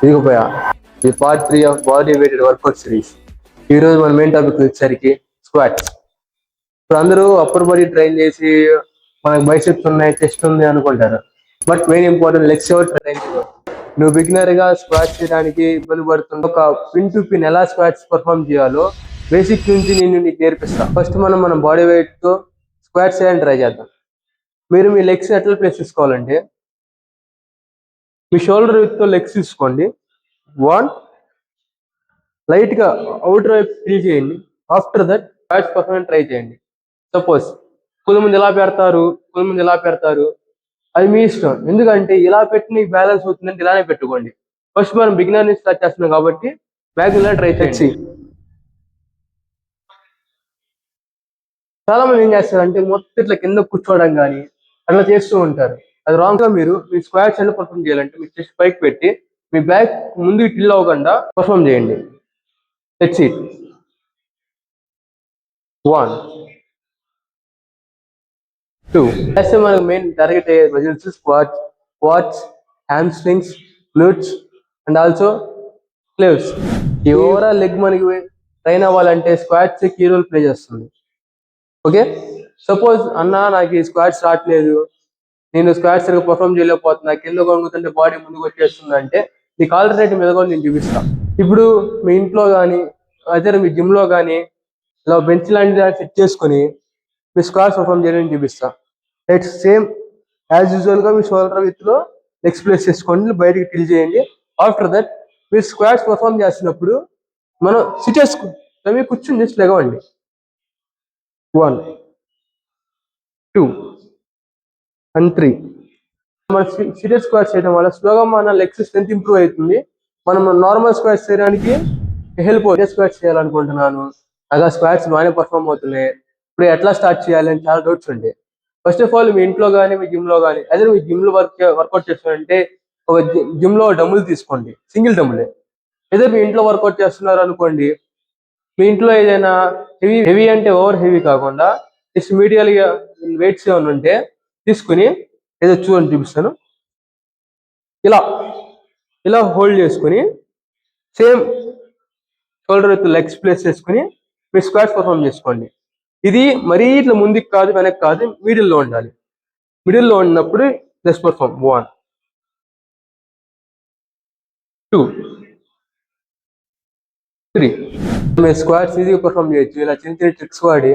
ఇదిగోపోయా ఇది part 3 of body weighted workout series. ఈ రోజు మన మెయిన్ టాపిక్ వచ్చేసరికి స్క్వాట్స్. ఇప్పుడు అందరూ అప్పర్ బాడీ ట్రైన్ చేసి మనకు బైసెప్స్ ఉన్నాయి, చెస్ట్ ఉంది అనుకుంటారు. బట్ మెయిన్ ఇంపార్టెంట్ లెగ్స్ ఎవరు ట్రైన్ చేయరు. నువ్వు బిగినర్ గా స్క్వాట్స్ చేయడానికి ఇబ్బంది పడుతున్న ఒక పిన్ టు పిన్ ఎలా స్క్వాట్స్ పర్ఫామ్ చేయాలో బేసిక్ నుంచి నేను నీకు నేర్పిస్తా. ఫస్ట్ మన బాడీ వెయిట్ తో స్క్వాట్స్ చేయడానికి ట్రై చేద్దాం. మీరు మీ లెగ్స్ ఎట్లా ప్లేస్ చేసుకోవాలంటే, మీ షోల్డర్ విత్ తో లెగ్స్ తీసుకోండి. వన్, లైట్ గా అవుటర్ వైపు ఫీల్ చేయండి. After that squats performance try చేయండి. సపోజ్ కొంతమంది ఇలా పెడతారు, కొంతమంది ఇలా పెడతారు, అది మీ ఇష్టం. ఎందుకంటే ఇలా పెట్టి నీకు బ్యాలెన్స్ అవుతుందంటే ఇలానే పెట్టుకోండి. ఫస్ట్ మనం బిగినర్ నుంచి స్టార్ట్ చేస్తున్నాం కాబట్టి మ్యాక్సిమం ట్రై చేయండి. చాలా మంది ఏం చేస్తారంటే మొత్తం ఇట్లా కింద కూర్చోవడం కానీ అట్లా చేస్తూ ఉంటారు. అది రాంగ్ గా. మీరు మీ స్క్వాట్స్ ఎలా పర్ఫామ్ చేయాలంటే మీ చెస్ట్ పైకి పెట్టి మీ బ్యాక్ ముందుకు టిల్ అవ్వకుండా పర్ఫామ్ చేయండి. Let's it. 1, 2. చేస్తే మనకు మెయిన్ టార్గెట్ అయ్యే muscles quads, hamstrings, glutes and also calves. ఈ ఓవరాల్ లెగ్ మనకి ట్రైన్ అవ్వాలంటే స్క్వాట్స్ కీ రోల్ ప్లే చేస్తుంది. ఓకే, సపోజ్ అన్న నాకు ఈ స్క్వాట్స్ రావట్లేదు, నేను స్క్వాట్స్ సరిగ్గా పర్ఫామ్ చేయలేకపోతున్నా, కింద కొనుగుతుంటే బాడీ ముందుకు వచ్చేస్తుంది అంటే నీకు ఆల్టర్నేటివ్ మీద కూడా నేను చూపిస్తాను. ఇప్పుడు మీ ఇంట్లో కానీ అదే మీ జిమ్ లో కానీ ఇలా బెంచ్ లాంటిది సెట్ చేసుకుని మీ స్క్వాట్స్ పర్ఫామ్ చేయడానికి చూపిస్తా. ఇట్స్ సేమ్ యాజ్ యూజువల్ గా మీ షోల్డర్ విత్ లో లెగ్స్ ప్లేస్ చేసుకోండి, బయటికి టిల్ చేయండి. ఆఫ్టర్ దట్ మీరు స్క్వాట్స్ పర్ఫామ్ చేస్తున్నప్పుడు మనం సిటెస్ కూర్చుని జస్ట్ లెగవండి. 1, 2 and 3. మన సీరియస్ స్క్వాట్స్ చేయడం వల్ల స్లోగా మన లెగ్స్ స్ట్రెంత్ ఇంప్రూవ్ అవుతుంది. మనం నార్మల్ స్క్వాట్స్ చేయడానికి హెల్ప్ అవుతుంది. స్క్వాట్స్ చేయాలనుకుంటున్నాను, అలా స్క్వాట్స్ బాగానే పర్ఫామ్ అవుతున్నాయి, ఇప్పుడు ఎట్లా స్టార్ట్ చేయాలి అని చాలా డౌట్స్ ఉంటాయి. ఫస్ట్ ఆఫ్ ఆల్ మీ ఇంట్లో కానీ మీ జిమ్ లో కానీ, అదే మీ జిమ్ లో వర్కౌట్ చేస్తున్నారంటే ఒక జిమ్ లో డమ్ములు తీసుకోండి, సింగిల్ డమ్ములే. అదే మీ ఇంట్లో వర్కౌట్ చేస్తున్నారు అనుకోండి, మీ ఇంట్లో ఏదైనా హెవీ అంటే ఓవర్ హెవీ కాకుండా జస్ట్ మీడియల్ గా వెయిట్స్ ఏమైనా ఉంటే తీసుకుని, ఏదో చూడండి చూపిస్తాను, ఇలా ఇలా హోల్డ్ చేసుకుని same shoulder with legs place చేసుకుని మీ స్క్వాట్స్ పర్ఫామ్ చేసుకోండి. ఇది మరీ ఇట్లా ముందుకు కాదు వెనక్కి కాదు, మిడిల్లో ఉండాలి. మిడిల్లో ఉన్నప్పుడు జస్ట్ పర్ఫామ్. 1, 2, 3. మీరు స్క్వాట్స్ ఈజీగా పర్ఫామ్ చేయొచ్చు ఇలా చిన్న చిన్న ట్రిక్స్ వాడి.